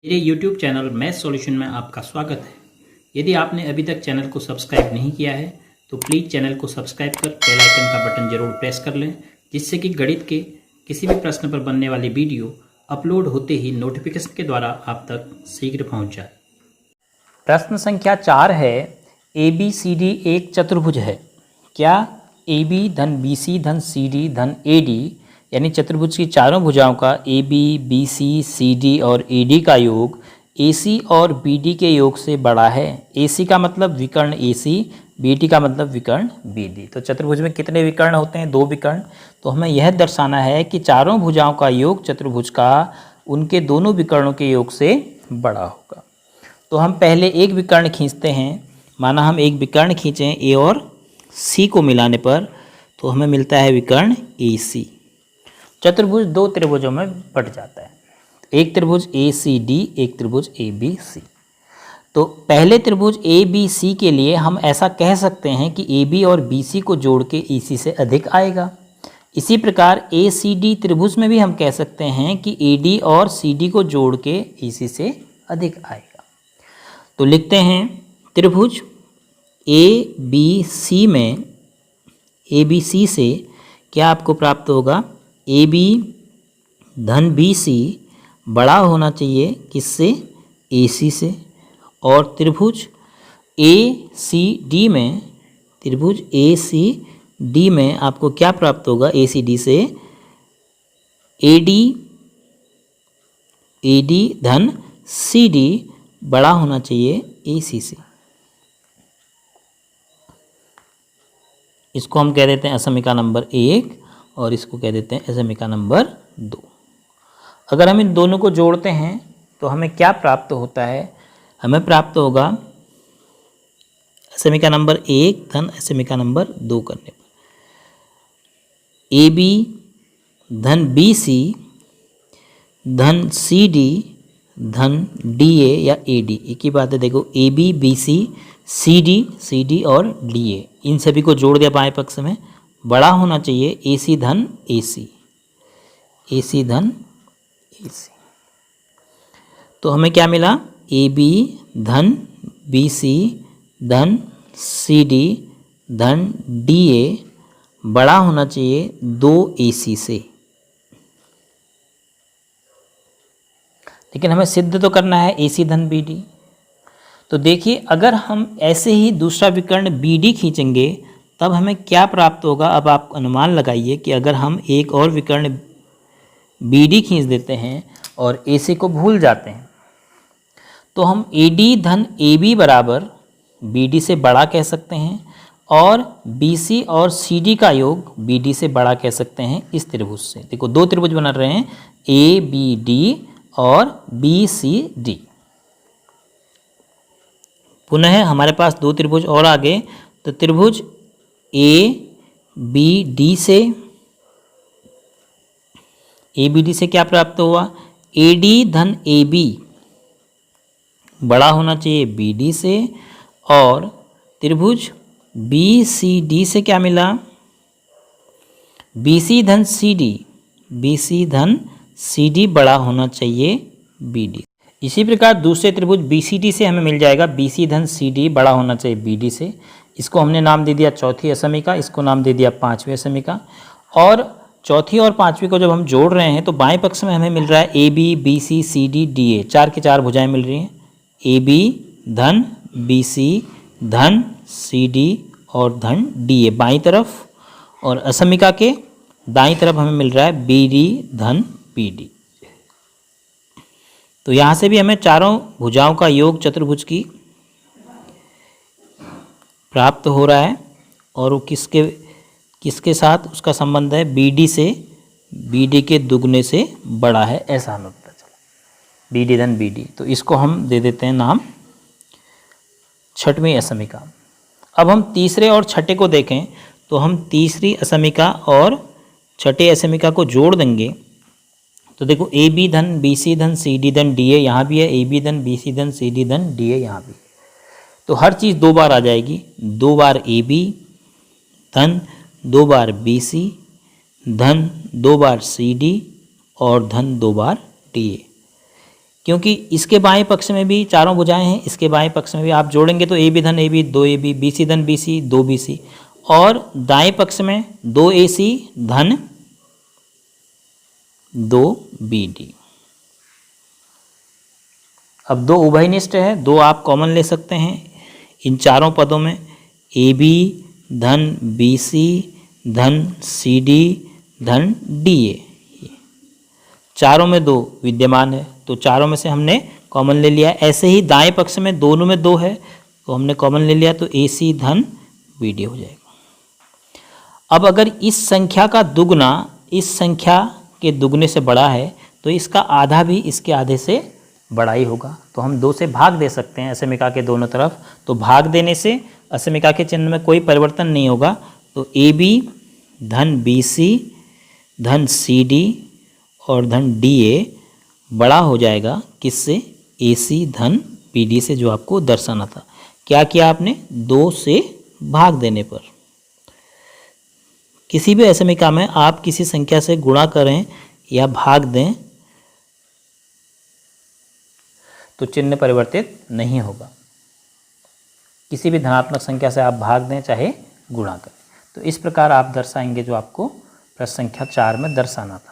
मेरे YouTube channel math solution में आपका स्वागत है। यदि आपने अभी तक चैनल को सब्सक्राइब नहीं किया है तो प्लीज़ चैनल को सब्सक्राइब कर बेल आइकन का बटन जरूर प्रेस कर लें, जिससे कि गणित के किसी भी प्रश्न पर बनने वाली वीडियो अपलोड होते ही नोटिफिकेशन के द्वारा आप तक शीघ्र पहुंच जाए। प्रश्न संख्या 4 है, ए बी सी डी एक चतुर्भुज है। क्या ए बी धन बी सी धन सी डी धन ए डी यानी चतुर्भुज की चारों भुजाओं का ए बी सी सी डी और ए डी का योग ए सी और बी डी के योग से बड़ा है। ए सी का मतलब विकर्ण ए सी, बी डी का मतलब विकर्ण बी डी। तो चतुर्भुज में कितने विकर्ण होते हैं? 2 विकर्ण। तो हमें यह दर्शाना है कि चारों भुजाओं का योग चतुर्भुज का उनके दोनों विकर्णों के योग से बड़ा होगा। तो हम पहले एक विकर्ण खींचते हैं। माना हम एक विकर्ण खींचें ए और सी को मिलाने पर तो हमें मिलता है विकर्ण ए सी। चतुर्भुज 2 त्रिभुजों में बट जाता है, एक त्रिभुज ए सी डी, एक त्रिभुज ए बी सी। तो पहले त्रिभुज ए बी सी के लिए हम ऐसा कह सकते हैं कि ए बी और बी सी को जोड़ के ए सी से अधिक आएगा। इसी प्रकार ए सी डी त्रिभुज में भी हम कह सकते हैं कि ए डी और सी डी को जोड़ के ए सी से अधिक आएगा। तो लिखते हैं त्रिभुज ए बी सी में ए बी सी से क्या आपको प्राप्त होगा? ए बी धन बी सी बड़ा होना चाहिए किससे? ए सी से। और त्रिभुज ए सी डी में, त्रिभुज ए सी डी में आपको क्या प्राप्त होगा? ए सी डी से ए डी धन सी डी बड़ा होना चाहिए ए सी से। इसको हम कह देते हैं असमीका नंबर 1 और इसको कह देते हैं असमीका नंबर 2। अगर हम इन दोनों को जोड़ते हैं तो हमें क्या प्राप्त होता है? हमें प्राप्त होगा असमीका नंबर 1 धन असमीका नंबर 2 करने पर ए बी धन बी सी धन सी डी धन डी ए या ए डी। एक ही बात है, देखो A B B C D और डी ए, इन सभी को जोड़ दिया बाएं पक्ष में, बड़ा होना चाहिए ए सी धन ए सी, ए सी धन ए सी। तो हमें क्या मिला? ए बी धन बी सी धन सी डी धन डी ए बड़ा होना चाहिए 2 ए सी से। लेकिन हमें सिद्ध तो करना है ए सी धन बी डी। तो देखिए, अगर हम ऐसे ही दूसरा विकर्ण बी डी खींचेंगे तब हमें क्या प्राप्त होगा? अब आप अनुमान लगाइए कि अगर हम एक और विकर्ण बी डी खींच देते हैं और ए सी को भूल जाते हैं तो हम ए डी धन ए बी बराबर बी डी से बड़ा कह सकते हैं और बी सी और सी डी का योग बी डी से बड़ा कह सकते हैं इस त्रिभुज से। देखो 2 त्रिभुज बन रहे हैं, ए बी डी और बी सी डी। पुनः हमारे पास 2 त्रिभुज और आ गए। तो त्रिभुज ए बी डी से, ए बी डी से क्या प्राप्त हुआ? ए डी धन ए बी बड़ा होना चाहिए बी डी से। और त्रिभुज बी सी डी से क्या मिला? बी सी धन सी डी, बी सी धन सी डी बड़ा होना चाहिए बी डी। इसी प्रकार दूसरे त्रिभुज बी सी डी से हमें मिल जाएगा बी सी धन सी डी बड़ा होना चाहिए बी डी से। इसको हमने नाम दे दिया चौथी असमीका, इसको नाम दे दिया 5वीं असमीका। और चौथी और 5वीं को जब हम जोड़ रहे हैं तो बाएं पक्ष में हमें मिल रहा है A B C C D D A, 4 की 4 भुजाएं मिल रही हैं। ए बी धन बी सी धन सी डी और धन डी ए बाईं तरफ, और असमीका के दाईं तरफ हमें मिल रहा है बी डी धन पी डी। तो यहाँ से भी हमें चारों भुजाओं का योग चतुर्भुज की प्राप्त हो रहा है और वो किसके साथ उसका संबंध है? बी डी से, बी डी के दुगने से बड़ा है, ऐसा हमें पता चला, बी डी धन बी डी। तो इसको हम दे देते हैं नाम 6वीं असमीका। अब हम तीसरे और छठे को देखें तो हम तीसरी असमीका और छठे असमीका को जोड़ देंगे। तो देखो ए बी धन बी सी धन सी डी धन डी ए यहाँ भी है, ए बी धन बी सी धन सी डी धन डी ए यहाँ भी। तो हर चीज़ 2 बार आ जाएगी, 2 बार ए बी धन 2 बार बी सी धन 2 बार सी डी और धन 2 बार डी ए। क्योंकि इसके बाएं पक्ष में भी चारों भुजाएं हैं, इसके बाएं पक्ष में भी आप जोड़ेंगे तो ए बी धन A B 2ab, B C धन बी सी 2bc, और दाएं पक्ष में 2ac धन 2bd। अब दो उभयनिष्ठ है, दो आप कॉमन ले सकते हैं इन चारों पदों में, ए बी धन बी सी धन सी डी धन डी ए, चारों में दो विद्यमान है तो चारों में से हमने कॉमन ले लिया। ऐसे ही दाएं पक्ष में दोनों में दो है तो हमने कॉमन ले लिया, तो ए सी धन बी डी हो जाएगा। अब अगर इस संख्या का दुगना इस संख्या के दुगने से बड़ा है तो इसका आधा भी इसके आधे से बड़ा ही होगा, तो हम 2 से भाग दे सकते हैं असमिका के दोनों तरफ। तो भाग देने से असमिका के चिन्ह में कोई परिवर्तन नहीं होगा, तो ए बी धन बी सी धन सी डी और धन डी ए बड़ा हो जाएगा किससे, ए सी धन बी डी से, जो आपको दर्शाना था। क्या किया आपने, 2 से भाग देने पर। किसी भी असमिका में आप किसी संख्या से गुणा करें या भाग दें तो चिन्ह परिवर्तित नहीं होगा। किसी भी धनात्मक संख्या से आप भाग दें चाहे गुणा करें, तो इस प्रकार आप दर्शाएंगे जो आपको प्रश्न संख्या 4 में दर्शाना था।